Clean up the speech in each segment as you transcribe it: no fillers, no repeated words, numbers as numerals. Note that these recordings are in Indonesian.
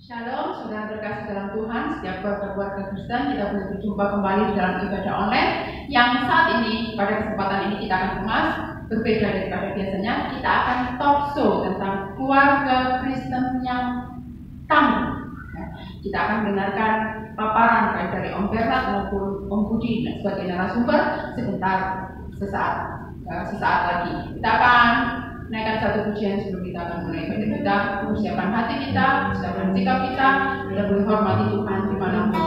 Shalom, saudara terkasih dalam Tuhan. Setiap keluarga Kristen kita boleh berjumpa kembali dalam ibadah online yang saat ini pada kesempatan ini kita akan kemas berbeda daripada biasanya. Kita akan talk show tentang keluarga Kristen yang tangguh. Kita akan mendengarkan paparan baik dari Om Bernard maupun Om Budi sebagai narasumber sesaat lagi. Kita akan naikkan satu pujian sebelum kita akan mulai ibadah kita, persiapkan hati kita, persiapkan sikap kita, dan boleh hormati Tuhan dimanapun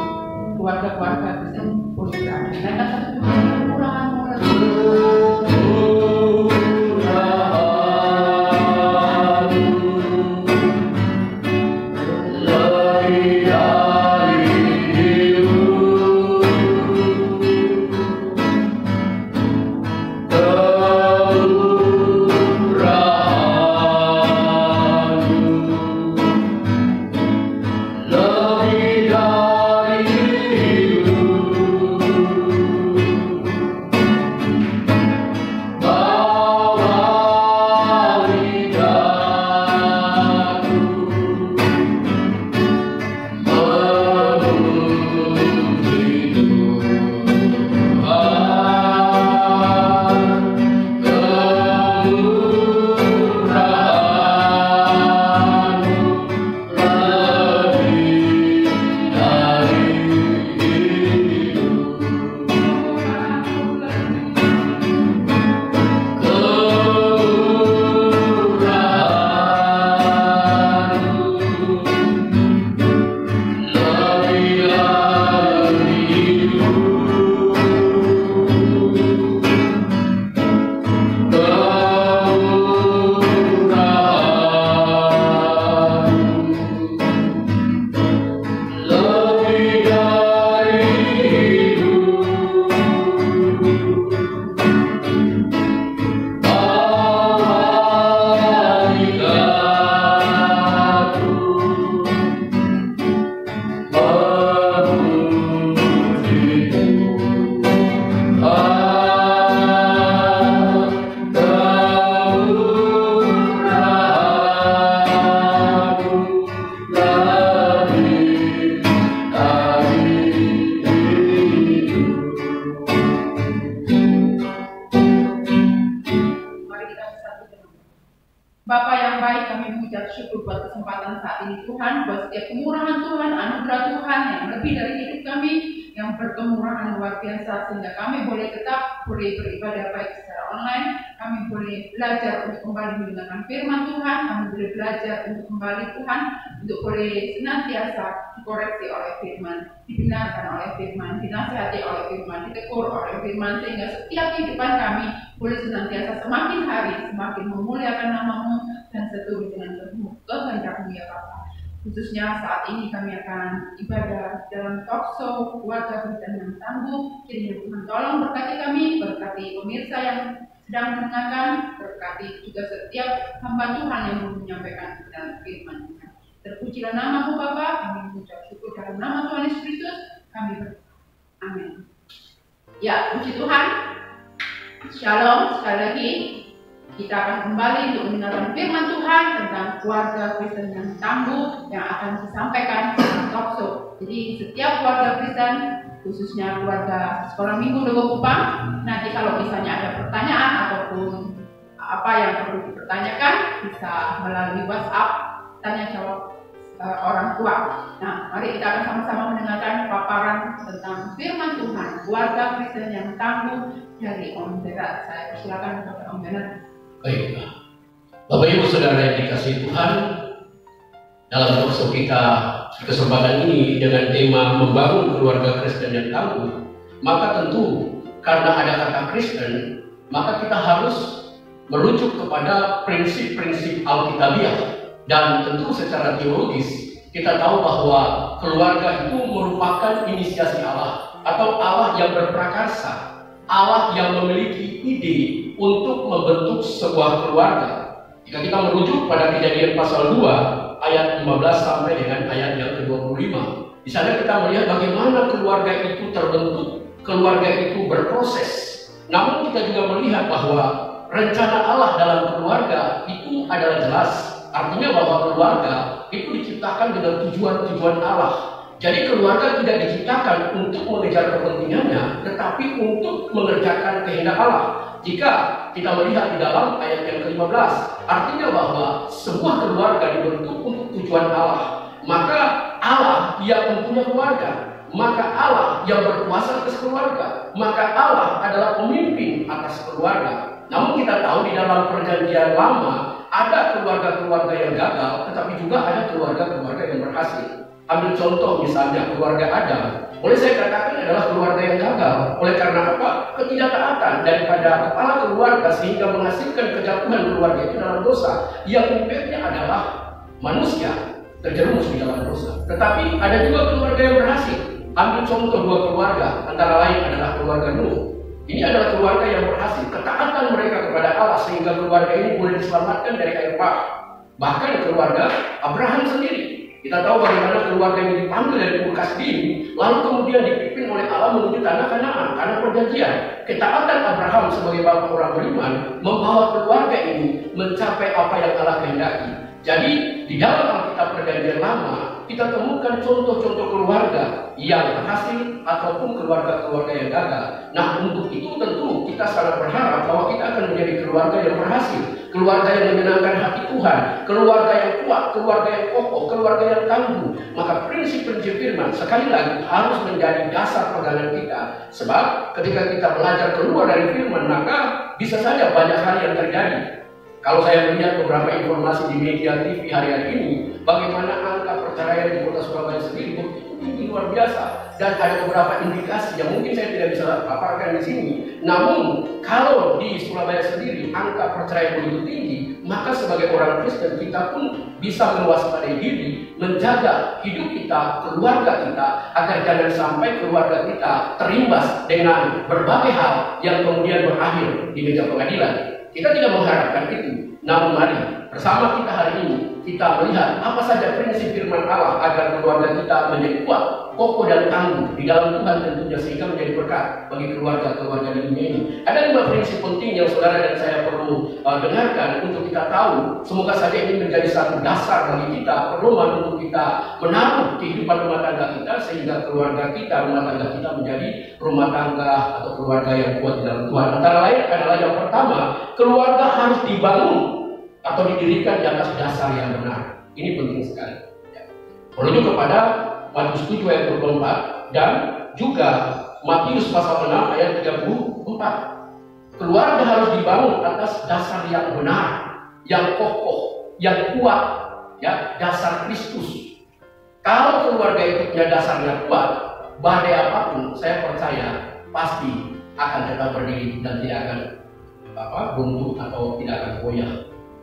keluarga-keluarga Kristen boleh berada. Naikkan satu pujian kekurangan sehingga kami boleh tetap beribadah baik secara online, kami boleh belajar untuk kembali mendengarkan firman Tuhan, kami boleh belajar untuk kembali Tuhan, untuk boleh senantiasa dikoreksi oleh firman, dibenarkan oleh firman, dinasihati oleh firman, ditegur oleh firman, sehingga setiap kehidupan kami boleh senantiasa semakin hari semakin memuliakan nama-Mu dan seturut dengan kehendak-Mu ya Bapa. Khususnya saat ini kami akan ibadah dalam talk show keluarga Kristen yang tangguh. Kiranya Tuhan tolong berkati kami, berkati pemirsa yang sedang mendengarkan, berkati juga setiap hamba Tuhan yang menyampaikan dalam firman Tuhan. Terpujilah nama-Mu Bapa, kami mengucap syukur dalam nama Tuhan Yesus Kristus, kami amin. Ya, puji Tuhan. Shalom, sekali lagi. Kita akan kembali untuk mendengarkan firman Tuhan tentang keluarga Kristen yang tangguh yang akan disampaikan dalam talk show. Jadi setiap keluarga Kristen, khususnya keluarga sekolah minggu Dogo Kupang, nanti kalau misalnya ada pertanyaan ataupun apa yang perlu dipertanyakan, bisa melalui WhatsApp tanya jawab orang tua. Nah, mari kita akan sama-sama mendengarkan paparan tentang firman Tuhan keluarga Kristen yang tangguh dari Om Bernard. Saya persilakan kepada Om Bernard. Baiklah, Bapak Ibu Saudara yang dikasihi Tuhan, dalam talk show kita di kesempatan ini dengan tema membangun keluarga Kristen yang tangguh, maka tentu karena ada kata Kristen, maka kita harus merujuk kepada prinsip-prinsip Alkitabiah, dan tentu secara teologis kita tahu bahwa keluarga itu merupakan inisiasi Allah atau Allah yang berprakarsa, Allah yang memiliki ide untuk membentuk sebuah keluarga. Jika kita merujuk pada Kejadian pasal 2 ayat 15 sampai dengan ayat yang ke-25, di sana kita melihat bagaimana keluarga itu terbentuk, keluarga itu berproses. Namun kita juga melihat bahwa rencana Allah dalam keluarga itu adalah jelas. Artinya bahwa keluarga itu diciptakan dengan tujuan-tujuan Allah. Jadi keluarga tidak diciptakan untuk mengejar kepentingannya, tetapi untuk mengerjakan kehendak Allah. Jika kita melihat di dalam ayat yang ke-15, artinya bahwa sebuah keluarga dibentuk untuk tujuan Allah. Maka Allah yang mempunyai keluarga, maka Allah yang berkuasa atas keluarga, maka Allah adalah pemimpin atas keluarga. Namun kita tahu di dalam perjanjian lama ada keluarga-keluarga yang gagal, tetapi juga ada keluarga-keluarga yang berhasil. Ambil contoh misalnya keluarga Adam, boleh saya katakan adalah keluarga yang gagal. Oleh karena apa? Ketidaktaatan daripada kepala keluarga sehingga menghasilkan kejatuhan keluarga itu dalam dosa. Yang impactnya adalah manusia terjerumus di dalam dosa. Tetapi ada juga keluarga yang berhasil. Ambil contoh dua keluarga, antara lain adalah keluarga Nuh. Ini adalah keluarga yang berhasil. Ketaatan mereka kepada Allah sehingga keluarga ini boleh diselamatkan dari air bah. Bahkan keluarga Abraham sendiri. Kita tahu bagaimana keluarga ini dipanggil dari Ur Kasdim, lalu kemudian dipimpin oleh Allah menuju tanah Kanaan, tanah perjanjian. Ketaatan Abraham sebagai bapak orang beriman membawa keluarga ini mencapai apa yang Allah kehendaki. Jadi di dalam Alkitab Perjanjian Lama kita temukan contoh-contoh keluarga yang berhasil ataupun keluarga-keluarga yang gagal. Nah, untuk itu tentu kita sangat berharap bahwa kita akan menjadi keluarga yang berhasil, keluarga yang menyenangkan hati Tuhan, keluarga yang kuat, keluarga yang kokoh, keluarga yang tangguh. Maka prinsip-prinsip firman sekali lagi harus menjadi dasar pegangan kita. Sebab ketika kita belajar keluar dari firman, maka bisa saja banyak hal yang terjadi. Kalau saya melihat beberapa informasi di media TV hari-hari ini, bagaimana angka perceraian di kota Surabaya sendiri begitu tinggi luar biasa, dan ada beberapa indikasi yang mungkin saya tidak bisa paparkan di sini. Namun kalau di Surabaya sendiri angka perceraian begitu tinggi, maka sebagai orang Kristen kita pun bisa mewaspadai diri, menjaga hidup kita, keluarga kita, agar jangan sampai keluarga kita terimbas dengan berbagai hal yang kemudian berakhir di meja pengadilan. Kita tidak mengharapkan itu, namun mari bersama kita hari ini kita melihat apa saja prinsip firman Allah agar keluarga kita menjadi kuat, kokoh dan tangguh di dalam Tuhan tentunya, sehingga menjadi berkat bagi keluarga-keluarga di dunia ini. Ada 5 prinsip penting yang saudara dan saya perlu dengarkan untuk kita tahu. Semoga saja ini menjadi satu dasar bagi kita, pedoman untuk kita menaruh kehidupan rumah tangga kita, sehingga keluarga kita, rumah tangga kita menjadi rumah tangga atau keluarga yang kuat di dalam Tuhan. Antara lain adalah yang pertama, keluarga harus dibangun atau didirikan di atas dasar yang benar. Ini penting sekali. Merujuk kepada Matius 7 ayat 24 dan juga Matius pasal 6 ayat 34. Keluarga harus dibangun atas dasar yang benar, yang kokoh, yang kuat, ya, dasar Kristus. Kalau keluarga itu punya dasarnya kuat, badai apapun saya percaya pasti akan tetap berdiri dan tidak akan runtuh atau tidak akan goyah.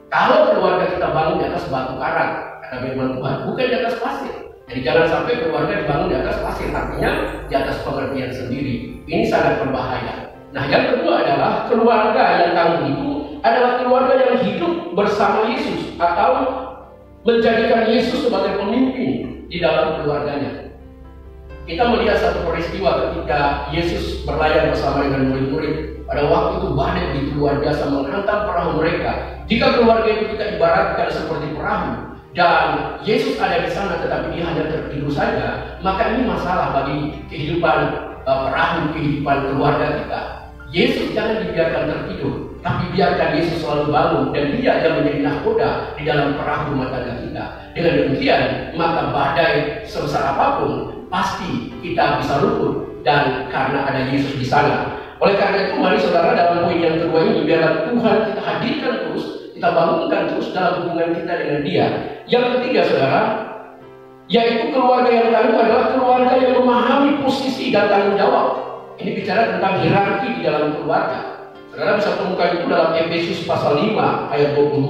Kalau keluarga kita bangun di atas batu karang, kata firman Tuhan, bukan di atas pasir. Jadi jangan sampai keluarga dibangun di atas pasir, artinya di atas pengertian sendiri. Ini sangat berbahaya. Nah, yang kedua adalah keluarga yang tangguh itu adalah keluarga yang hidup bersama Yesus atau menjadikan Yesus sebagai pemimpin di dalam keluarganya. Kita melihat satu peristiwa ketika Yesus berlayar bersama dengan murid-murid. Pada waktu itu badai begitu luar biasa menghantam perahu mereka. Jika keluarga itu kita ibaratkan seperti perahu dan Yesus ada di sana tetapi dia hanya tertidur saja, maka ini masalah bagi kehidupan perahu, kehidupan keluarga kita. Yesus jangan dibiarkan tertidur, tapi biarkan Yesus selalu bangun dan dia yang menjadi nahkoda di dalam perahu rumah tangga kita. Dengan demikian, maka badai sebesar apapun pasti kita bisa luput, dan karena ada Yesus di sana. Oleh karena itu, mari saudara dalam poin yang kedua ini, biarlah Tuhan kita hadirkan terus, kita bangunkan terus dalam hubungan kita dengan Dia. Yang ketiga saudara, yaitu keluarga yang tangguh adalah keluarga yang memahami posisi dan tanggung jawab. Ini bicara tentang hierarki di dalam keluarga. Saudara bisa temukan itu dalam Efesus pasal 5 ayat 22,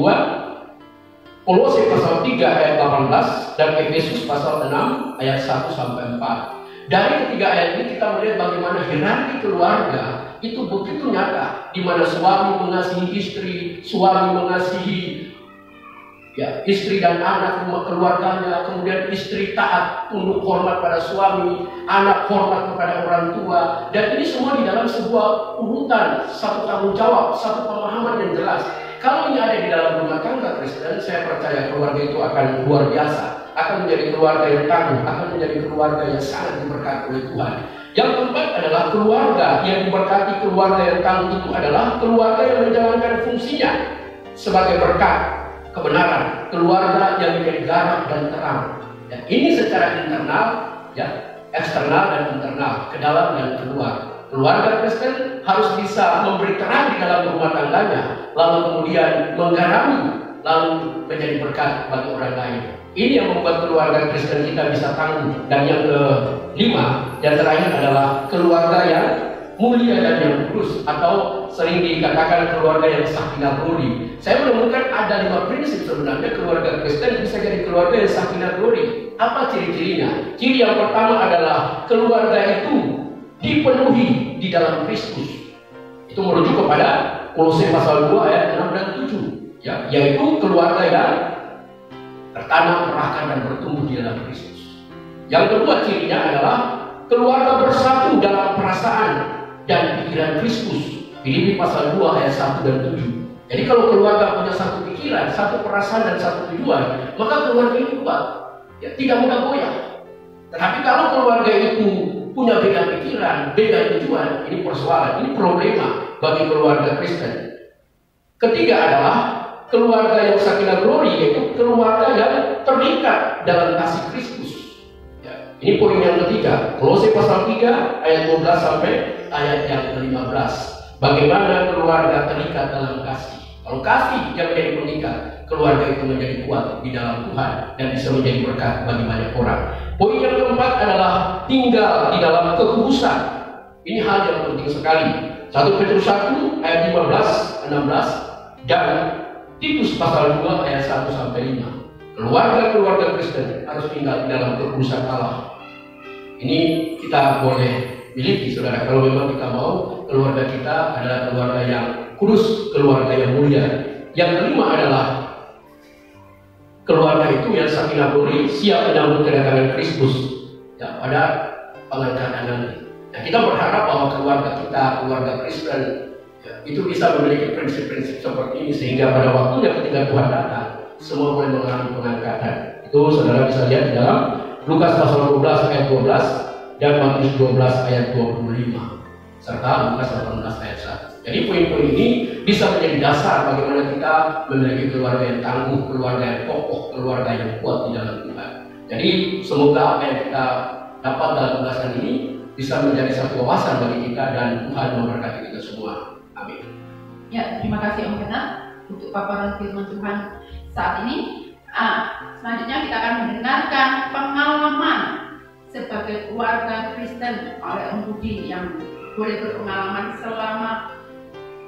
Kolose pasal 3 ayat 18, dan Efesus pasal 6 ayat 1 sampai 4. Dari ketiga ayat ini kita melihat bagaimana hierarki keluarga itu begitu nyata, di mana suami mengasihi istri, suami mengasihi istri dan anak keluarganya, kemudian istri taat tunduk hormat pada suami, anak hormat kepada orang tua, dan ini semua di dalam sebuah urutan, satu tanggung jawab, satu pemahaman yang jelas. Kalau ini ada di dalam rumah tangga Kristen, saya percaya keluarga itu akan luar biasa, akan menjadi keluarga yang tangguh, akan menjadi keluarga yang sangat diberkati oleh Tuhan. Yang keempat adalah keluarga yang diberkati. Keluarga yang tangguh itu adalah keluarga yang menjalankan fungsinya sebagai berkat, kebenaran, keluarga yang menjadi garam dan terang. Dan ini secara internal, ya, eksternal dan internal, ke dalam dan keluar. Keluarga Kristen harus bisa memberi terang di dalam rumah tangganya, lalu kemudian menggarami, lalu menjadi berkat bagi orang lain. Ini yang membuat keluarga Kristen kita bisa tangguh. Dan yang kelima dan terakhir adalah keluarga yang mulia dan yang kudus, atau sering dikatakan keluarga yang sakinah glory. Saya menemukan ada 5 prinsip sebenarnya keluarga Kristen bisa jadi keluarga yang sakinah glory. Apa ciri-cirinya? Ciri yang pertama adalah keluarga itu dipenuhi di dalam Kristus. Itu merujuk kepada Kolose pasal 2 ayat 6 dan 7, ya, yaitu keluarga yang tertanam, berakar dan bertumbuh di dalam Kristus. Yang kedua cirinya adalah keluarga bersatu dalam perasaan dan pikiran Kristus. Filipi pasal 2 ayat 1 dan 7. Jadi kalau keluarga punya satu pikiran, satu perasaan dan satu tujuan, maka keluarga itu kuat, ya, tidak mudah goyah. Tetapi kalau keluarga itu punya beda pikiran, beda tujuan, ini persoalan, ini problema bagi keluarga Kristen. Ketiga adalah keluarga yang sakinah glory, yaitu keluarga yang terikat dalam kasih Kristus. Ya, ini poin yang ketiga. Kolose pasal 3 ayat 12 sampai ayat yang ke-15. Bagaimana keluarga terikat dalam kasih? Kalau kasih yang menjadi pengikat, keluarga itu menjadi kuat di dalam Tuhan dan bisa menjadi berkat bagi banyak orang. Poin yang keempat adalah tinggal di dalam kekudusan. Ini hal yang penting sekali. 1 Petrus 1 ayat 15, 16 dan Titus pasal 2 ayat 1 sampai 5. Keluarga-keluarga Kristen harus tinggal di dalam kekudusan Allah. Ini kita boleh miliki, saudara, kalau memang kita mau keluarga kita adalah keluarga yang kudus, keluarga yang mulia. Yang kelima adalah keluarga itu yang sakinah glory, siap menyambut kedatangan Kristus, ya, pada pengangkatan nanti. Nah, kita berharap bahwa keluarga kita, keluarga Kristen, ya, itu bisa memiliki prinsip-prinsip seperti ini, sehingga pada waktunya ketika Tuhan datang, semua boleh mengalami pengangkatan. Itu saudara bisa lihat di dalam Lukas pasal 12 ayat 12 dan Matius 12 ayat 25 serta Lukas 18 ayat 1. Jadi poin-poin ini bisa menjadi dasar bagaimana kita memiliki keluarga yang tangguh, keluarga yang kokoh, keluarga yang kuat di dalam Tuhan. Jadi semoga apa yang kita dapat dalam pembahasan ini bisa menjadi satu wawasan bagi kita dan Tuhan memberkati kita semua. Amin. Ya, terima kasih Om Kena untuk paparan firman Tuhan saat ini. Selanjutnya kita akan mendengarkan pengalaman sebagai keluarga Kristen oleh Om Budi yang boleh berpengalaman selama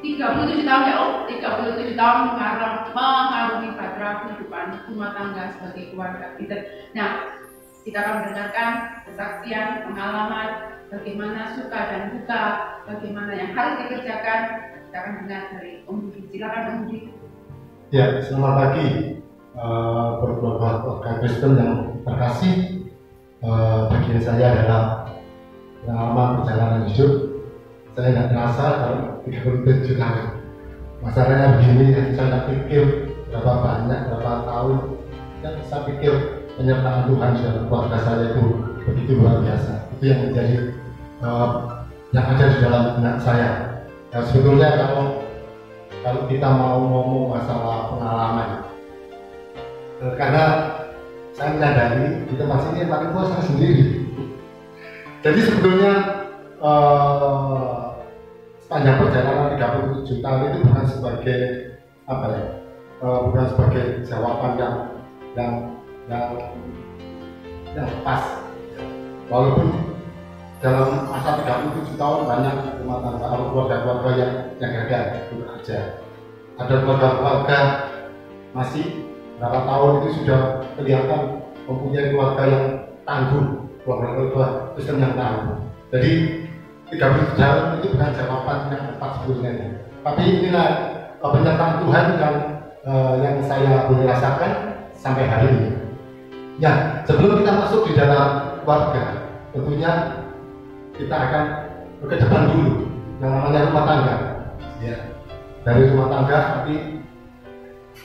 37 tahun ya Om, 37 tahun mengarungi bahtera kehidupan rumah tangga sebagai keluarga Kristen. Nah, kita akan mendengarkan kesaksian, pengalaman, bagaimana suka dan duka, bagaimana yang harus dikerjakan. Kita akan dengar dari Om Budi. Silakan Om Budi. Ya, selamat pagi keluarga Kristen yang terkasih. Bagian saya adalah pengalaman perjalanan hidup. Saya tidak terasa kalau 37 tahun. Masalahnya begini, saya tidak pikir berapa banyak, berapa tahun. Dan saya pikir penyertaan Tuhan dalam keluarga saya itu begitu luar biasa. Itu yang menjadi yang ada di dalam benak saya. Nah, sebetulnya kalau kita mau ngomong masalah pengalaman, karena saya menyadari di tempat sini yang paling tua saya sendiri. Jadi sebetulnya sepanjang perjalanan 37 tahun itu bukan sebagai apa ya, bukan sebagai jawaban yang pas. Walaupun dalam masa 37 tahun banyak rumah tangga atau keluarga-keluarga yang gagal bekerja. Ada keluarga-keluarga masih berapa tahun itu sudah kelihatan mempunyai keluarga yang tangguh, keluarga Kristen yang tangguh. Jadi 30 tahun itu bukan jawaban yang tepat sebetulnya. Tapi inilah penyertaan Tuhan yang saya boleh rasakan sampai hari ini. Ya, sebelum kita masuk di dalam keluarga, tentunya kita akan ke depan dulu, yang namanya rumah tangga. Ya, dari rumah tangga nanti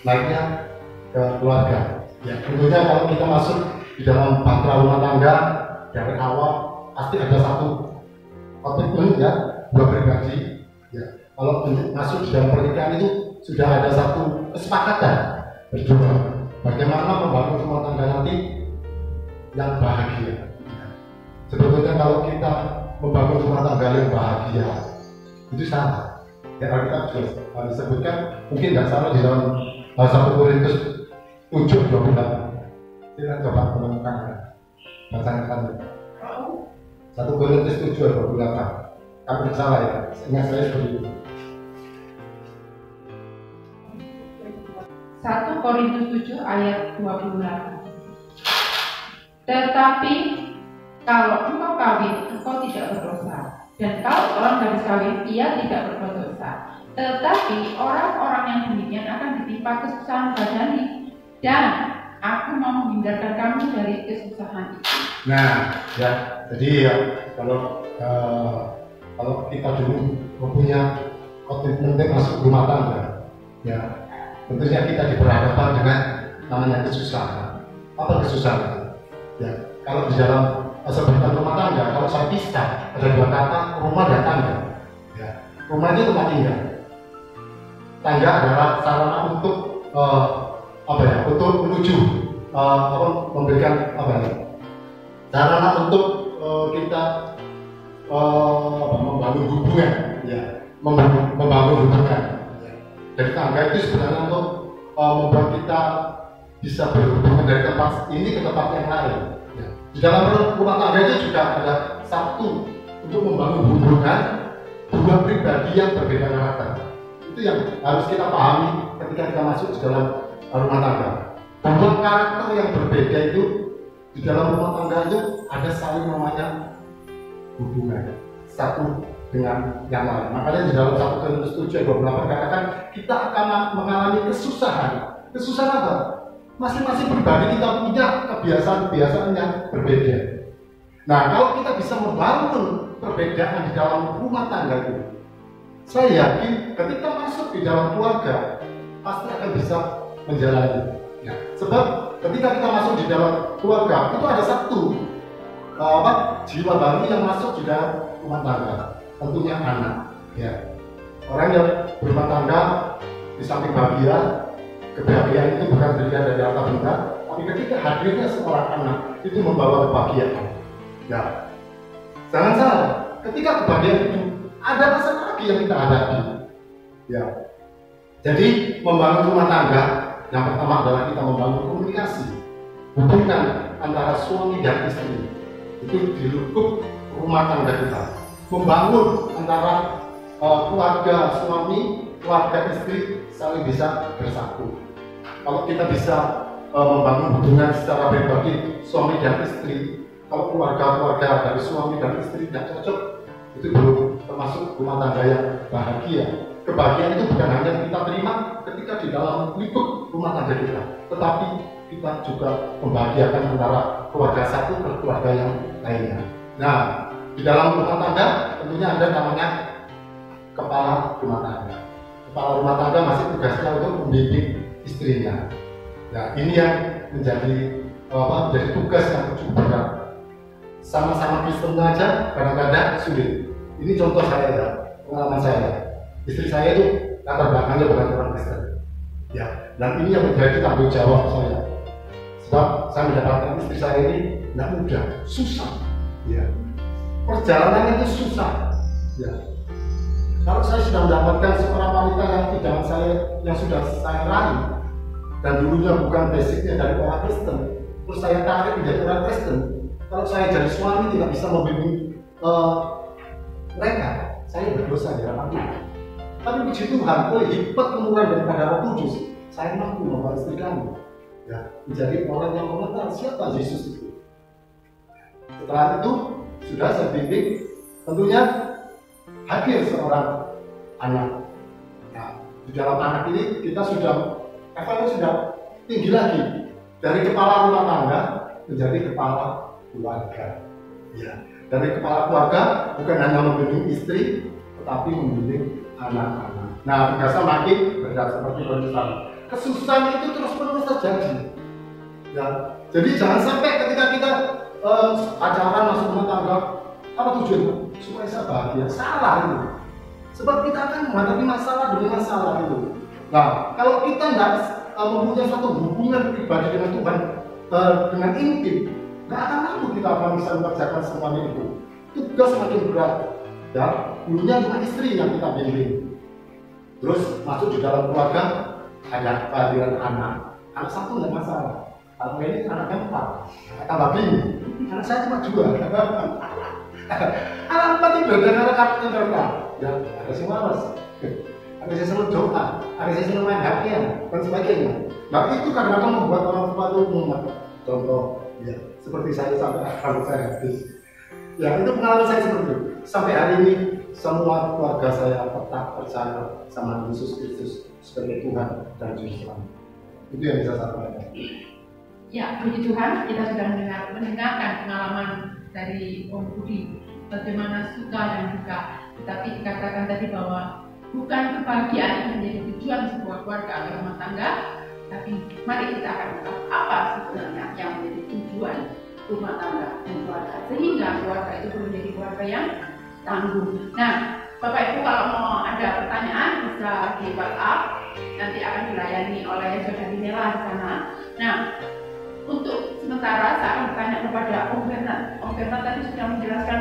naiknya ke keluarga. Ya, tentunya kalau kita masuk di dalam bahtera rumah tangga dari awal pasti ada satu komitmen ya, dua pribadi. Ya, kalau masuk di dalam pernikahan itu sudah ada satu kesepakatan berdua bagaimana membangun rumah tangga nanti yang bahagia. Sebetulnya kalau kita membangun rumah tangga yang bahagia itu salah. Ya, kita juga disebutkan mungkin tidak salah di dalam 1 Korintus 7:28. Kita coba temukan bacakan 1 Korintus 7:28. Kalau tidak salah ya, ingat saya seperti itu. 1 Korintus 7 ayat 28. Tetapi kalau engkau kawin, engkau tidak berdosa. Dan kalau orang gadis kawin, ia tidak berbuat dosa. Tetapi orang-orang yang demikian akan ditimpa kesusahan badani, dan aku mau menghindarkan kamu dari kesusahan itu. Nah, ya, jadi ya kalau kita dulu mempunyai komitmen masuk rumah tangga, ya tentunya kita diperhadapkan dengan namanya kesusahan. Apa kesusahan? Ya, kalau di dalam sebutan rumah tangga, kalau saya pisah ada dua kata, rumah dan tangga. Ya, rumah itu tempat tinggal. Tangga adalah sarana untuk untuk menuju memberikan sarana untuk kita membangun hubungan, ya, membangun hubungan. Dari tangga itu sebenarnya untuk membuat kita bisa berhubungan dari tempat ini ke tempat yang lain. Ya. Di dalam rumah tangga itu juga ada satu untuk membangun hubungan dua pribadi yang berbeda karakter. Itu yang harus kita pahami ketika kita masuk di dalam rumah tangga. Dua karakter yang berbeda itu di dalam rumah tangga itu ada saling namanya hubungan satu dengan yang lain. Makanya di dalam 1 Korintus 7:28 katakan kita akan mengalami kesusahan. Kesusahan apa? Masing-masing pribadi kita punya kebiasaan-kebiasaan yang berbeda. Nah, kalau kita bisa membangun perbedaan di dalam rumah tangga itu, saya yakin ketika masuk di dalam keluarga pasti akan bisa menjalani. Ya, sebab ketika kita masuk di dalam keluarga itu ada satu jiwa baru yang masuk di dalam rumah tangga, tentunya anak. Ya, orang yang berumah tangga di samping bahagia, kebahagiaan itu bukan dilihat dari harta benda, tapi ketika hadirnya seorang anak itu membawa kebahagiaan. Ya, jangan salah, ketika kebahagiaan itu ada masalah lagi yang kita hadapi. Ya, jadi membangun rumah tangga yang pertama adalah kita membangun komunikasi, hubungan antara suami dan istri itu di lingkup rumah tangga kita. Membangun antara keluarga suami, keluarga istri saling bisa bersatu. Kalau kita bisa membangun hubungan secara pribadi suami dan istri, kalau keluarga-keluarga dari suami dan istri tidak cocok, itu belum termasuk rumah tangga yang bahagia. Kebahagiaan itu bukan hanya kita terima ketika di dalam lingkup rumah tangga kita, tetapi kita juga membahagiakan antara keluarga satu ke keluarga yang lainnya. Nah, di dalam rumah tangga tentunya ada namanya kepala rumah tangga. Kepala rumah tangga masih tugasnya untuk membimbing istrinya. Nah, ini yang menjadi tugas yang cukup berat. Sama-sama Kristen aja kadang-kadang sulit. Ini contoh saya ya, pengalaman saya. Istri saya itu latar belakangnya bukan orang Kristen. Ya, dan ini yang menjadi tanggung jawab saya. Sebab saya mendapatkan istri saya ini tidak mudah, susah. Ya, perjalanannya itu susah. Ya, kalau saya sudah mendapatkan seorang wanita yang idaman saya yang sudah saya raih dan dulunya bukan basicnya dari orang Kristen, terus saya tarik menjadi orang Kristen. Kalau saya jadi suami tidak bisa membimbing mereka, saya berdosa di dalam hati. Tapi puji Tuhan, oleh hikmat kemurahan daripada Roh Kudus, saya mampu membawa istri kami ya, menjadi orang yang mengenal siapa Yesus itu. Setelah itu sudah saya bimbing, tentunya hadir seorang anak. Nah, di dalam anak ini kita sudah tinggi lagi dari kepala rumah tangga menjadi kepala keluarga. Ya, dari kepala keluarga bukan hanya membimbing istri, tetapi membimbing anak-anak. Nah, tugasnya makin berat seperti penulisan. kesusahan itu terus menerus terjadi. Ya, jadi jangan sampai ketika kita pacaran masuk rumah tangga, apa tujuan? Supaya saya bahagia. Salah itu. Sebab kita akan menghadapi masalah demi masalah itu. Nah, kalau kita tidak mempunyai suatu hubungan pribadi dengan Tuhan dengan intim, nggak akan mampu kita akan bisa mengerjakan semuanya itu. Tugas semakin berat. Ya, dulunya cuma istri yang kita bimbing. Terus masuk di dalam keluarga ada kehadiran anak. Anak satu nggak masalah. Kalau ini anaknya 4, tambah bingung. Anak saya cuma 2. Anak 4 itu dan anak mereka. Ya, ada si malas, ada si senang doa, ada si senang main HP dan sebagainya. Nah itu kadang-kadang membuat orang tua itu mumet. Contoh, ya seperti saya sampai rambut saya habis. Ya itu pengalaman saya seperti itu. Sampai hari ini semua keluarga saya tetap percaya sama Yesus Kristus sebagai Tuhan dan Juru Selamat. Itu yang bisa saya sampaikan. Ya, puji Tuhan, kita sudah mendengarkan pengalaman dari Om Budi, bagaimana suka dan duka. Tetapi dikatakan tadi bahwa bukan kebahagiaan menjadi tujuan sebuah keluarga atau rumah tangga, tapi mari kita akan melihat apa sebenarnya yang menjadi tujuan rumah tangga dan keluarga, sehingga keluarga itu menjadi keluarga yang tangguh. Nah, Bapak Ibu kalau mau ada pertanyaan bisa di WhatsApp, nanti akan dilayani oleh Saudari Nela di sana. Nah, untuk sementara saya akan bertanya kepada Om Bernard. Om Bernard tadi sudah menjelaskan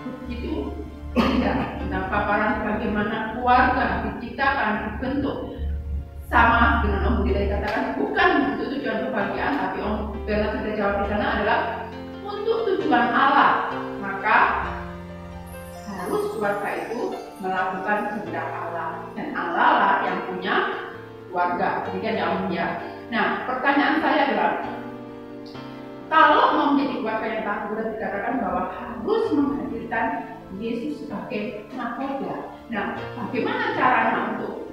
begitu tidak tentang paparan bagaimana keluarga diciptakan, dibentuk sama dengan Om Budi tadi katakan, bukan untuk tujuan kebahagiaan, tapi Om Bernard sudah jawab di sana adalah untuk tujuan Allah. Maka harus keluarga itu melakukan kehendak Allah, dan Allah lah yang punya keluarga. Demikian ya Om ya. Nah, pertanyaan saya adalah, kalau mau menjadi keluarga yang tangguh, dikatakan bahwa harus menghadirkan Yesus sebagai nakoda. Nah, bagaimana caranya untuk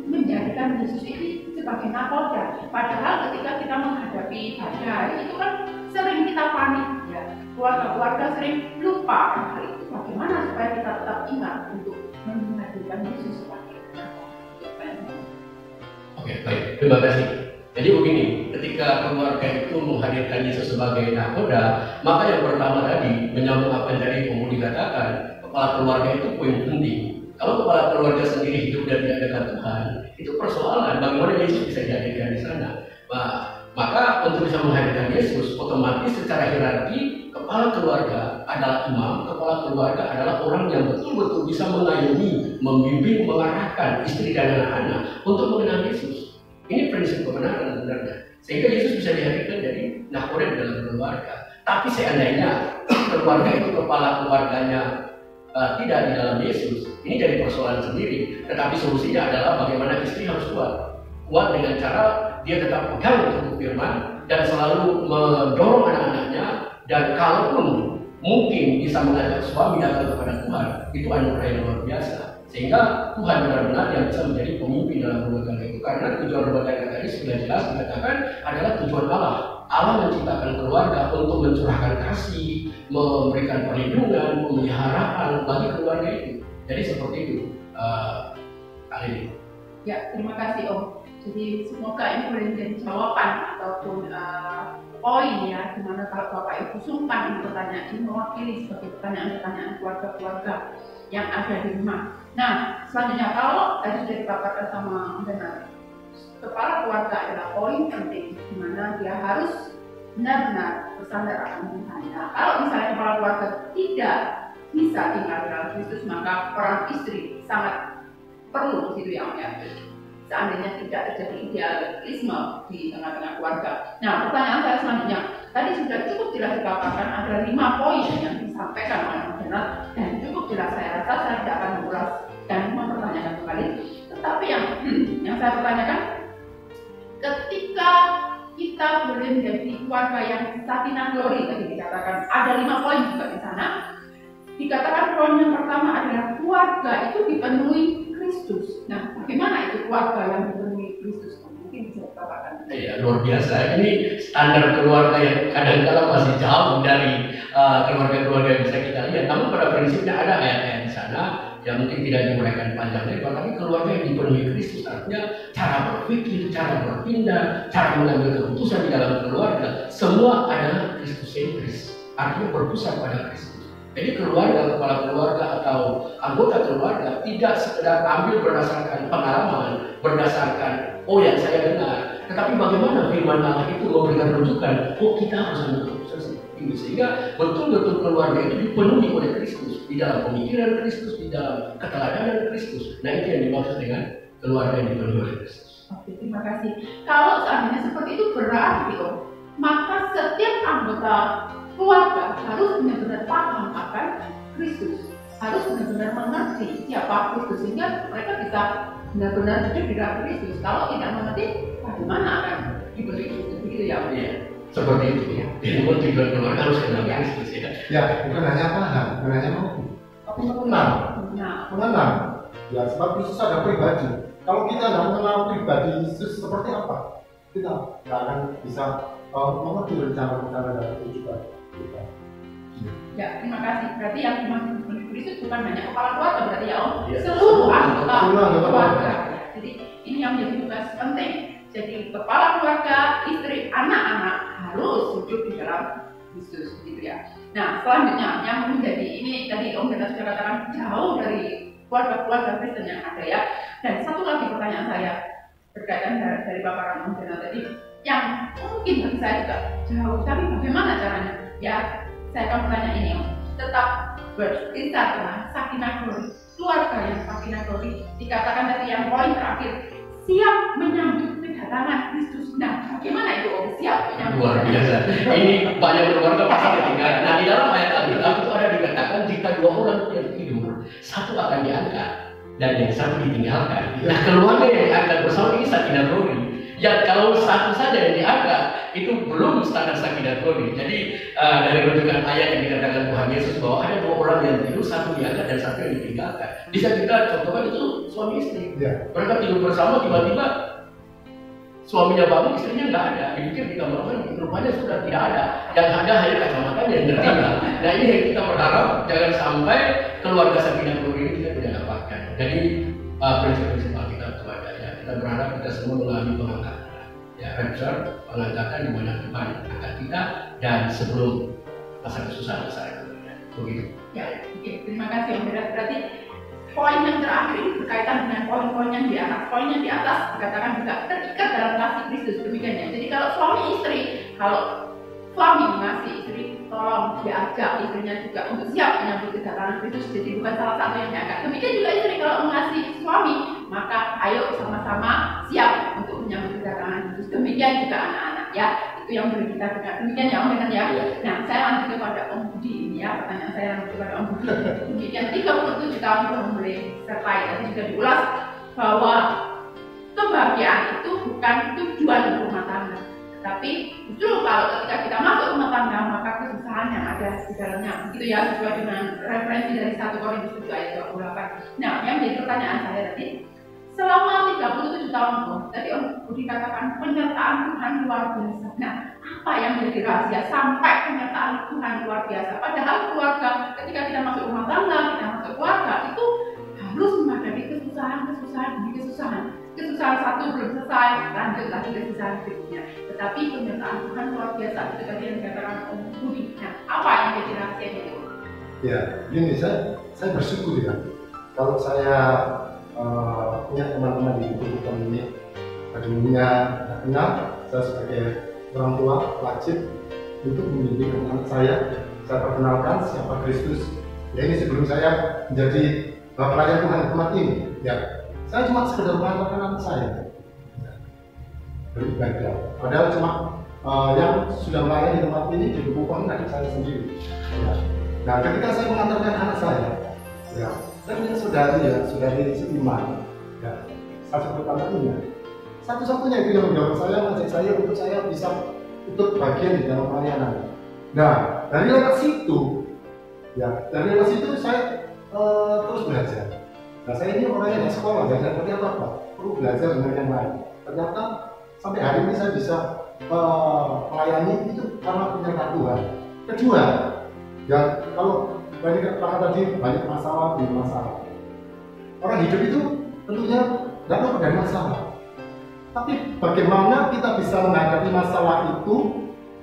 menjadikan Yesus ini sebagai nakoda? Padahal ketika kita menghadapi badai itu kan sering kita panik, ya. Keluarga-keluarga sering lupa hal itu. Bagaimana supaya kita tetap ingat untuk menghadirkan Yesus sebagai nakoda? Oke, baik. Terima kasih. Jadi begini, ketika keluarga itu menghadirkan Yesus sebagai nakoda, maka yang pertama tadi menyambung apa yang tadi Om Budi katakan, kepala keluarga itu poin penting. Kalau kepala keluarga sendiri hidup dan tidak dekat Tuhan, itu persoalan bagaimana Yesus bisa dihadirkan di sana. Maka untuk bisa menghadirkan Yesus, otomatis secara hierarki kepala keluarga adalah imam, kepala keluarga adalah orang yang betul-betul bisa mengayomi, membimbing, mengarahkan istri dan anak-anak untuk mengenal Yesus. Ini prinsip kebenaran sebenarnya. Sehingga Yesus bisa dihadirkan dari nakoda di dalam keluarga. Tapi seandainya keluarga itu kepala keluarganya tidak di dalam Yesus, ini jadi persoalan sendiri. Tetapi solusinya adalah bagaimana istri harus kuat. Kuat dengan cara dia tetap pegang untuk firman dan selalu mendorong anak-anaknya, dan kalaupun mungkin bisa mengajak suami datang kepada Tuhan, itu anugerah yang luar biasa. Sehingga Tuhan benar-benar yang bisa menjadi pemimpin dalam rumah tangga itu, karena tujuan rumah tangga tadi sudah jelas dikatakan adalah tujuan Allah. Allah menciptakan keluarga untuk mencurahkan kasih, memberikan perlindungan, pemeliharaan bagi keluarga itu. Jadi seperti itu, kali ini. Ya, terima kasih Om. Jadi semoga ini boleh menjadi jawaban ataupun poin ya, dimana kalau Bapak Ibu sungkan ini pertanyaan ini mewakili sebagai pertanyaan-pertanyaan keluarga-keluarga yang ada di rumah. Nah, selanjutnya kalau tadi sudah dipaparkan sama Benar, kepala keluarga adalah poin penting, di mana dia harus benar-benar bersandar akan Tuhan. Nah, kalau misalnya kepala keluarga tidak bisa tinggal dalam Kristus, maka peran istri sangat perlu di situ ya. Seandainya tidak terjadi idealisme di tengah-tengah keluarga. Nah, pertanyaan saya selanjutnya, tadi sudah cukup jelas dipaparkan, ada 5 poin yang disampaikan oleh Benar, dan cukup jelas. Saya rasa saya tidak akan mengulas dan mempertanyakan kembali. Tetapi yang saya pertanyakan, ketika kita boleh menjadi keluarga yang sakinah glory, tadi dikatakan ada 5 poin juga di sana. Dikatakan poin yang pertama adalah keluarga itu dipenuhi Kristus. Nah, bagaimana itu keluarga yang dipenuhi Kristus? Mungkin bisa dikatakan. Iya, luar biasa. Ini standar keluarga yang kadang-kadang masih jauh dari keluarga-keluarga yang bisa kita lihat. Namun pada prinsipnya ada ayat-ayat di sana yang mungkin tidak diuraikan panjang lebar, tapi keluarga yang dipenuhi Kristus artinya cara berpikir, cara berpindah, cara mengambil keputusan di dalam keluarga semua adalah Kristus-sentris, artinya berpusat pada Kristus. Jadi keluarga, kepala keluarga atau anggota keluarga tidak sekedar ambil berdasarkan pengalaman, berdasarkan yang saya dengar, tetapi bagaimana firman Allah itu memberikan rujukan, kita harus ambil keputusan seperti ini, sehingga betul-betul keluarga itu dipenuhi oleh Kristus, di dalam pemikiran Kristus, di dalam keteladanan Kristus. Nah, itu yang dimaksud dengan keluarga yang dipenuhi oleh Kristus. Oke, terima kasih. Kalau seandainya seperti itu berarti maka setiap anggota keluarga harus benar-benar paham akan Kristus, harus benar-benar mengerti siapa Kristus, sehingga mereka bisa benar-benar hidup di dalam Kristus. Kalau tidak mengerti, bagaimana akan diberi Kristus, begitu ya? Iya, seperti itu ya. Jadi tujuan keluarga harus kenal Kristus ya. Ya, bukan hanya paham, bukan hanya mengerti, tapi mengenal. Mengenal. Ya, sebab Kristus ada pribadi. Kalau kita tidak mengenal pribadi Yesus seperti apa, kita tidak akan bisa mengerti rencana-rencana dan tujuan kita. Ya, terima kasih. Berarti yang dimaksud Kristus bukan hanya kepala keluarga, berarti ya Om, Ya, seluruh anggota keluarga. Ya. Jadi ini yang menjadi tugas penting. Jadi kepala keluarga, istri, anak-anak harus hidup di dalam Kristus, gitu ya. Nah, selanjutnya yang menjadi ini tadi Om Pendeta sudah katakan jauh dari keluarga-keluarga Kristen yang ada ya. Dan satu lagi pertanyaan saya berkaitan dari paparan Om Pendeta tadi, yang mungkin bagi saya juga jauh, tapi bagaimana caranya? Ya, saya akan bertanya ini Om, tetap berkisar tentang sakinah glory, keluarga yang sakinah glory, dikatakan tadi yang poin terakhir, siap menyambut kedatangan Kristus. Nah, bagaimana itu Om, siap menyambut? Luar biasa. Ini banyak keluarga pasti ketinggalan. Nah, di dalam ayat Alkitab itu ada dikatakan jika dua orang yang tidur, satu akan diangkat dan yang satu ditinggalkan. Nah, keluarga yang diangkat bersama ini sakinah glory. Ya, kalau satu saja yang diangkat itu belum standar sakinah glory. Jadi dari rujukan ayat yang dikatakan Tuhan Yesus bahwa ada dua orang yang tidur, satu diangkat dan satu yang ditinggalkan. Bisa kita contohkan itu suami istri. Ya. Mereka tidur bersama, tiba-tiba suaminya bangun, istrinya nggak ada. Dipikir di kamar mandi, rupanya sudah tidak ada. Yang ada hanya kacamatanya yang tertinggal. Nah, ini yang kita berharap jangan sampai keluarga sakinah glory ini kita tidak dapatkan. Jadi prinsip-prinsip Alkitab itu ada ya. Kita berharap kita semua mengalami pengangkatan. Ya, rapture, pengangkatan di mana Tuhan angkat kita dan sebelum masa kesusahan saya. Begitu. Ya, oke. Terima kasih Om Pendeta. Berarti poin yang terakhir ini berkaitan dengan poin-poin yang di atas. Poin yang di atas dikatakan juga terikat dalam kasih Kristus, demikian ya. Jadi kalau suami istri, kalau suami mengasihi istri, tolong diajak istrinya juga untuk siap menyambut kedatangan Kristus. Jadi bukan salah satu yang diangkat. Demikian juga istri kalau mengasihi suami, maka ayo sama-sama siap untuk menyambut kedatangan Kristus. Demikian juga anak-anak ya. Itu yang boleh kita dengar. Demikian ya Om Pendeta ya. Nah, saya lanjut kepada Om Budi ini ya. Pertanyaan saya lanjut kepada Om Budi. Demikian 37 tahun belum boleh sertai. Tadi juga diulas bahwa kebahagiaan itu bukan tujuan rumah tangga. Tapi justru kalau ketika kita masuk rumah tangga, maka kesusahan yang ada di dalamnya. Begitu ya, sesuai dengan referensi dari 1 Korintus 7 ayat 28. Nah, yang menjadi pertanyaan saya tadi, selama 37 tahun tadi Om Budi katakan penyertaan Tuhan luar biasa. Nah, apa yang menjadi rahasia sampai penyertaan Tuhan luar biasa? Padahal keluarga, ketika kita masuk rumah tangga, kita masuk keluarga, itu harus menghadapi kesusahan demi kesusahan. Kesusahan satu belum selesai, lanjut lagi kesusahan berikutnya. Tetapi penyertaan Tuhan luar biasa, itu tadi yang dikatakan Om Budi. Nah, apa yang menjadi rahasianya itu? Ya, ini saya bersyukur ya. Kalau saya punya teman-teman di kehidupan ini, dulunya kenal, saya sebagai orang tua wajib untuk membimbing anak saya perkenalkan siapa Kristus. Ya, ini sebelum saya menjadi pelayan Tuhan di tempat ini. Ya, saya cuma sekedar mengantarkan anak saya beribadah. Padahal cuma yang sudah melayani di tempat ini dibukukan adik saya sendiri. Ya. Nah, ketika saya mengantarkan anak saya, ya, saya punya saudari seiman, ya, satu pertamanya, satu-satunya itu yang mendorong saya, mengajak saya untuk saya bisa ikut bagian di dalam pelayanan. Nah, dari lewat situ, saya terus belajar. Nah, saya ini orangnya di sekolah, belajar seperti apa? Perlu belajar dengan yang lain. Ternyata sampai hari ini saya bisa melayani itu karena penyertaan Tuhan. Kedua, ya, kalau banyak tadi banyak masalah. Orang hidup itu tentunya nggak tahu dari masalah. Tapi bagaimana kita bisa menghadapi masalah itu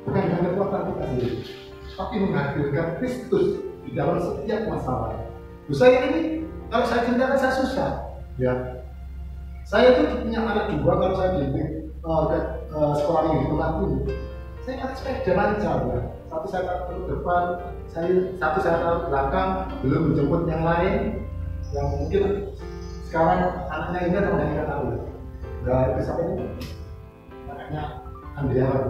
bukan dengan kekuatan kita sendiri, tapi menghadirkan Kristus di dalam setiap masalah. Saya ini, kalau saya ceritakan saya susah, ya. Saya itu punya anak dua, kalau saya bimbing sekolah minggu itu nanti, saya pakai sepeda lancar, ya. Satu saya taruh ke depan, satu saya taruh ke belakang, belum menjemput yang lain, yang mungkin sekarang anaknya ini atau anaknya tahu. Nggak bisa ini, anaknya Andriawan,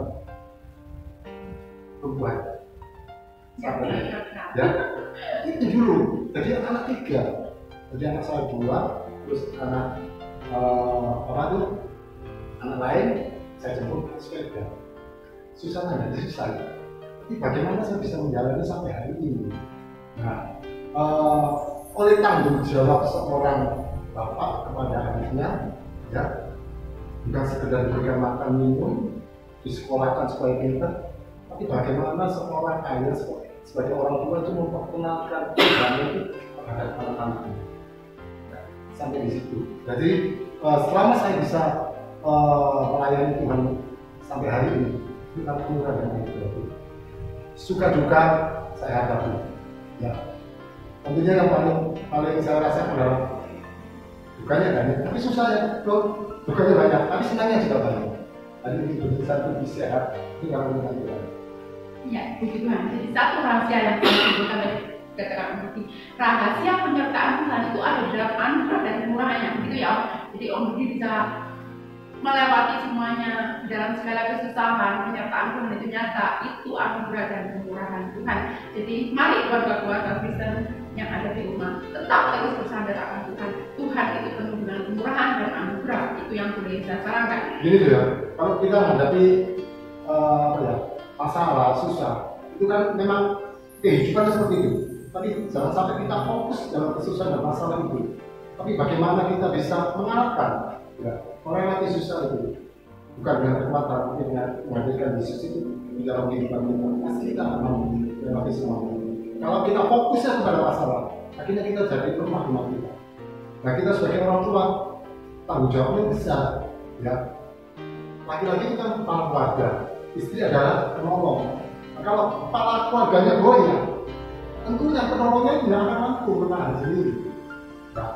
perempuan. Ya, itu dulu. Jadi anak tiga, jadi anak saya dua, terus anak anak lain saya jemput sepeda. Susah nggak? Susah. Tapi bagaimana saya bisa menjalani sampai hari ini? Nah, oleh tanggung jawab seorang bapak kepada anaknya, ya, bukan sekedar diberikan makan minum, disekolahkan supaya pintar, tapi bagaimana seorang ayah sebagai orang tua itu memperkenalkan Tuhan itu terhadap anak-anaknya. Nah, sampai di situ. Jadi selama saya bisa melayani Tuhan sampai hari ini, kita kurang dengan itu. Suka duka saya hadapi. Ya, tentunya yang paling saya rasakan adalah dukanya banyak, tapi susah ya. Dukanya banyak, tapi senangnya juga banyak. Tadi itu satu sehat, itu kalau kita Tuhan. Ya, puji Tuhan. Jadi satu rahasia yang kita katakan seperti rahasia penyertaan Tuhan itu ada dalam anugerah dan kemurahannya, gitu ya. Jadi Om Budi bisa melewati semuanya dalam segala kesusahan, penyertaan Tuhan itu nyata, itu anugerah dan kemurahan Tuhan. Jadi mari keluarga-keluarga Kristen yang ada di rumah tetap terus bersandar akan Tuhan. Tuhan itu penuh dengan kemurahan dan anugerah, itu yang boleh saya sarankan. Gini tuh ya, kalau kita menghadapi masalah, susah, itu kan memang kehidupan seperti itu. Tapi jangan sampai kita fokus dalam kesusahan dan masalah itu. Tapi bagaimana kita bisa mengarahkan, ya, orang yang susah itu bukan dengan kekuatan, tapi dengan menghadirkan Yesus itu di dalam kehidupan kita. Pasti kita akan melewati semua. Kalau kita fokusnya kepada masalah, akhirnya kita jadi rumah kita. Nah, kita sebagai orang tua tanggung jawabnya besar, ya. Laki-laki itu kan kepala keluarga, istri adalah penolong. Nah, kalau kepala keluarganya goyah, tentunya penolongnya tidak akan mampu menahan sendiri. Nah,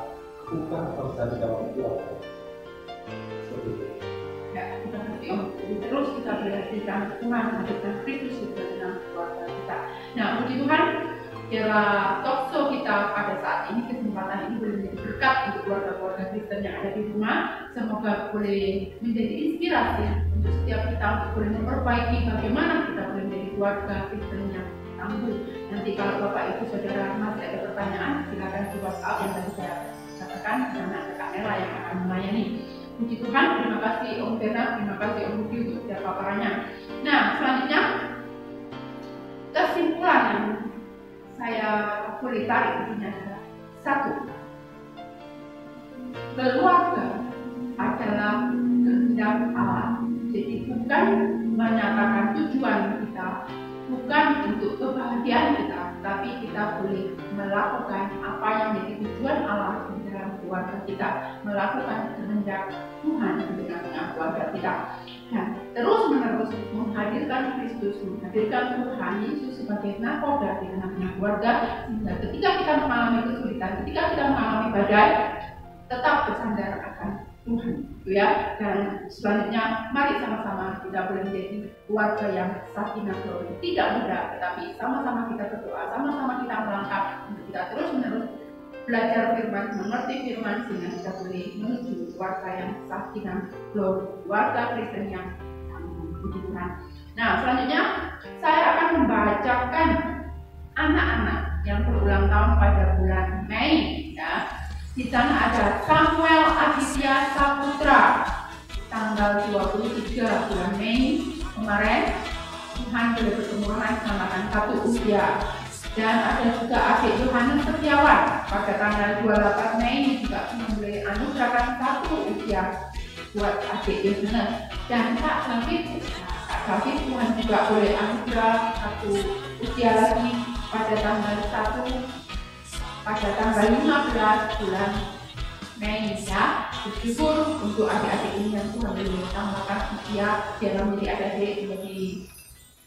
bukan harus jadi dalam keluarga. Seperti itu. Ya, kita nanti terus kita belajar Tuhan, hadirkan Kristus di dalam keluarga kita. Nah, puji Tuhan, biarlah talkshow kita pada saat ini, kesempatan ini boleh menjadi berkat untuk keluarga-keluarga Kristen yang ada di rumah. Semoga boleh menjadi inspirasi untuk setiap kita untuk boleh memperbaiki bagaimana kita boleh menjadi keluarga Kristen yang tangguh. Nanti kalau Bapak Ibu Saudara masih ada pertanyaan, silakan di WhatsApp yang tadi saya katakan, karena ada Kak Nela yang akan melayani. Puji Tuhan, terima kasih Om Tena, terima kasih Om Budi untuk setiap paparannya. Nah, selanjutnya kesimpulan yang saya boleh tarik ini adalah satu, keluarga adalah kehendak Allah. Jadi bukan menyatakan tujuan kita, bukan untuk kebahagiaan kita, tapi kita boleh melakukan apa yang menjadi tujuan Allah di dalam keluarga kita, melakukan kehendak Tuhan di tengah-tengah keluarga kita, dan terus-menerus menghadirkan Kristus, menghadirkan Tuhan Yesus sebagai nakoda di tengah-tengah keluarga, sehingga ketika kita mengalami kesulitan, ketika kita mengalami badai, tetap bersandar akan Tuhan, gitu ya. Dan selanjutnya, mari sama-sama kita boleh menjadi keluarga yang sakinah mawaddah, tidak mudah, tetapi sama-sama kita berdoa, sama-sama kita melangkah untuk kita terus-menerus belajar firman, mengerti firman, sehingga kita boleh menuju keluarga yang sakinah mawaddah, keluarga Kristen yang puji Tuhan. Nah, selanjutnya saya akan membacakan anak-anak yang berulang tahun pada bulan Mei, ya. Di sana ada Samuel Aditya Saputra, tanggal 23 bulan Mei kemarin. Tuhan boleh berkemurahan selamatkan satu usia. Dan ada juga adik Yohanes Setiawan pada tanggal 28 Mei juga boleh anugerahkan satu usia buat adik Yohanes. Dan Kak David Tuhan juga boleh anugerah satu usia lagi pada tanggal 15 bulan Mei ya. Bersyukur untuk adik-adik ini yang Tuhan beri tambahkan usia biar menjadi adik-adik, menjadi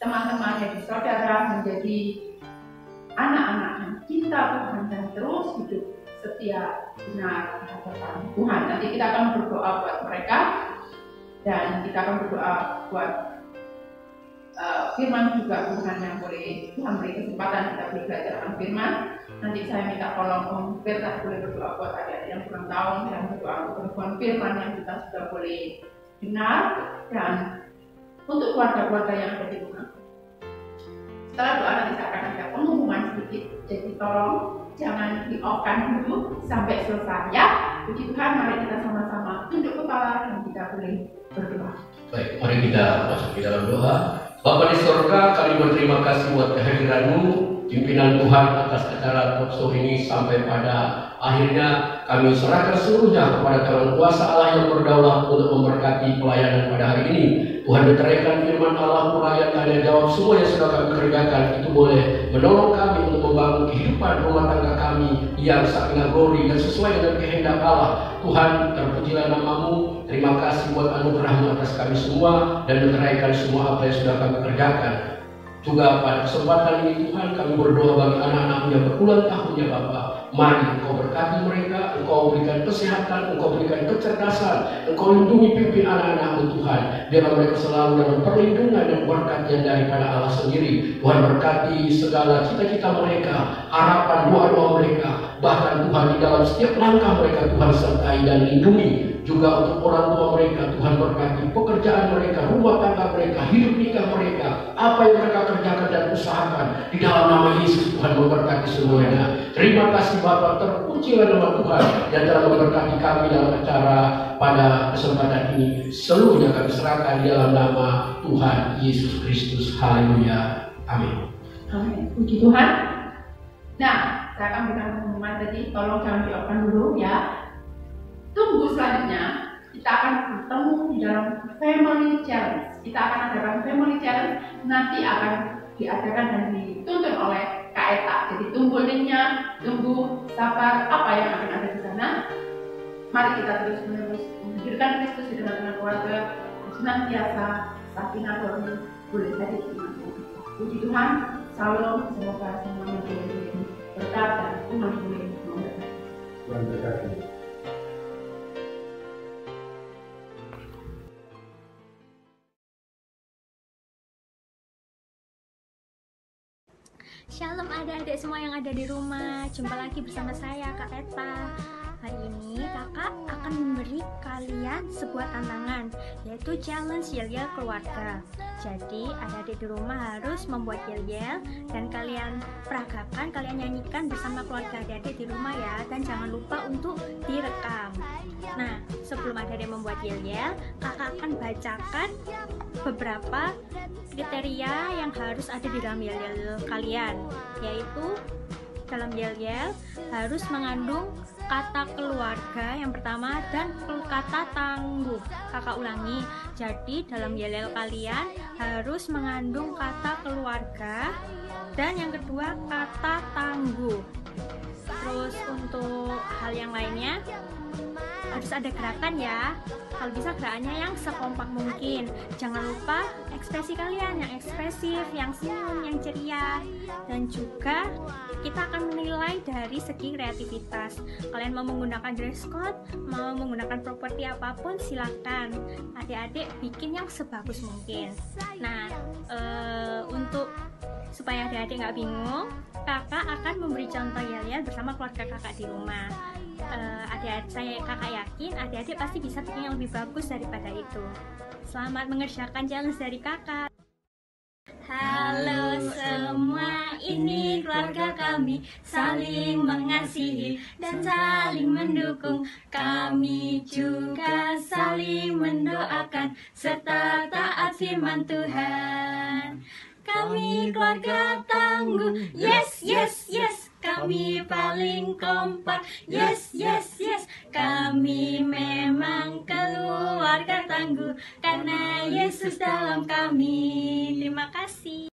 teman-teman, menjadi saudara, menjadi anak-anak yang cinta Tuhan dan terus hidup setia benar di hadapan Tuhan. Nanti kita akan berdoa buat mereka dan kita akan berdoa buat firman juga Tuhan yang boleh Tuhan beri kesempatan kita boleh belajar tentang firman. Nanti saya minta tolong Om Berta boleh berdoa buat adik-adik yang kurang tahu dan berdoa untuk perempuan firman yang kita sudah boleh dengar dan untuk keluarga-keluarga yang ada di rumah. Setelah doa nanti saya akan ada pengumuman sedikit, jadi tolong jangan di-off-kan dulu sampai selesai ya. Puji Tuhan, mari kita sama-sama tunduk kepala dan kita boleh berdoa. Baik, mari kita masuk di dalam doa. Bapa di surga, kami berterima kasih buat kehadiran-Mu, pimpinan Tuhan atas acara talkshow ini sampai pada akhirnya kami serahkan seluruhnya kepada Tuhan kuasa Allah yang berdaulat untuk memberkati pelayanan pada hari ini. Tuhan berteriakan firman Allah, pelayan tanya jawab semua yang sudah kami kerjakan itu boleh menolong kami untuk membangun kehidupan rumah tangga kami yang sakinah glori dan sesuai dengan kehendak Allah. Tuhan, terpujilah nama-Mu. Terima kasih buat anugerah-Mu atas kami semua dan meneraikan semua apa yang sudah kami kerjakan. Juga pada kesempatan ini Tuhan, kami berdoa bagi anak-anak-Mu yang berulang tahun ya Bapa. Mari Engkau berkati mereka, Engkau berikan kesehatan, Engkau berikan kecerdasan, Engkau lindungi pimpin anak-anak-Mu Tuhan. Biarlah mereka selalu dalam perlindungan dan berkat yang daripada Allah sendiri. Tuhan berkati segala cita-cita mereka, harapan doa-doa mereka. Bahkan Tuhan di dalam setiap langkah mereka Tuhan sertai dan lindungi. Juga untuk orang tua mereka Tuhan berkati pekerjaan mereka, rumah tangga mereka, hidup nikah mereka, apa yang mereka kerjakan dan usahakan di dalam nama Yesus. Tuhan memberkati semuanya. Terima kasih Bapa, terpujilah nama Tuhan yang telah memberkati kami dalam acara pada kesempatan ini. Seluruhnya kami serahkan di dalam nama Tuhan Yesus Kristus. Haleluya. Amin. Amin. Puji Tuhan. Nah, saya akan berikan pengumuman tadi, tolong jangan di-off-kan dulu ya. Tunggu selanjutnya kita akan bertemu di dalam Family Challenge. Kita akan adakan Family Challenge, nanti akan diadakan dan dituntun oleh Kak Eta. Jadi tunggu linknya, tunggu sabar apa yang akan ada di sana. Mari kita terus menerus menghadirkan Kristus di tengah-tengah keluarga, senantiasa sakinah glori boleh jadi iman. Puji Tuhan, salam, semoga semuanya boleh berkat dan Tuhan boleh memberkati. Shalom adik-adik semua yang ada di rumah. Jumpa lagi bersama saya Kak Eta. Hari ini kakak akan memberi kalian sebuah tantangan, yaitu challenge yel-yel keluarga. Jadi adik-adik di rumah harus membuat yel-yel dan kalian peragakan, kalian nyanyikan bersama keluarga adik-adik di rumah ya. Dan jangan lupa untuk direkam. Nah, sebelum adik-adik membuat yel-yel, kakak akan bacakan beberapa kriteria yang harus ada di dalam yel-yel kalian, yaitu dalam yel-yel harus mengandung kata keluarga yang pertama dan kata tangguh. Kakak ulangi, jadi dalam yel-yel kalian harus mengandung kata keluarga dan yang kedua kata tangguh. Terus untuk hal yang lainnya harus ada gerakan ya. Kalau bisa gerakannya yang sekompak mungkin. Jangan lupa ekspresi kalian yang ekspresif, yang senyum, yang ceria. Dan juga kita akan menilai dari segi kreativitas. Kalian mau menggunakan dress code, mau menggunakan properti apapun, silakan. Adik-adik bikin yang sebagus mungkin. Nah, untuk supaya adik-adik nggak bingung, kakak akan memberi contoh yel-yel bersama keluarga kakak di rumah. Kakak yakin adik-adik pasti bisa bikin yang lebih bagus daripada itu. Selamat mengerjakan challenge dari kakak. Halo semua, ini keluarga kami, saling mengasihi dan saling mendukung. Kami juga saling mendoakan serta taat firman Tuhan. Kami keluarga tangguh, yes, yes, yes. Kami paling kompak, yes, yes, yes. Kami memang keluarga tangguh karena Yesus dalam kami. Terima kasih.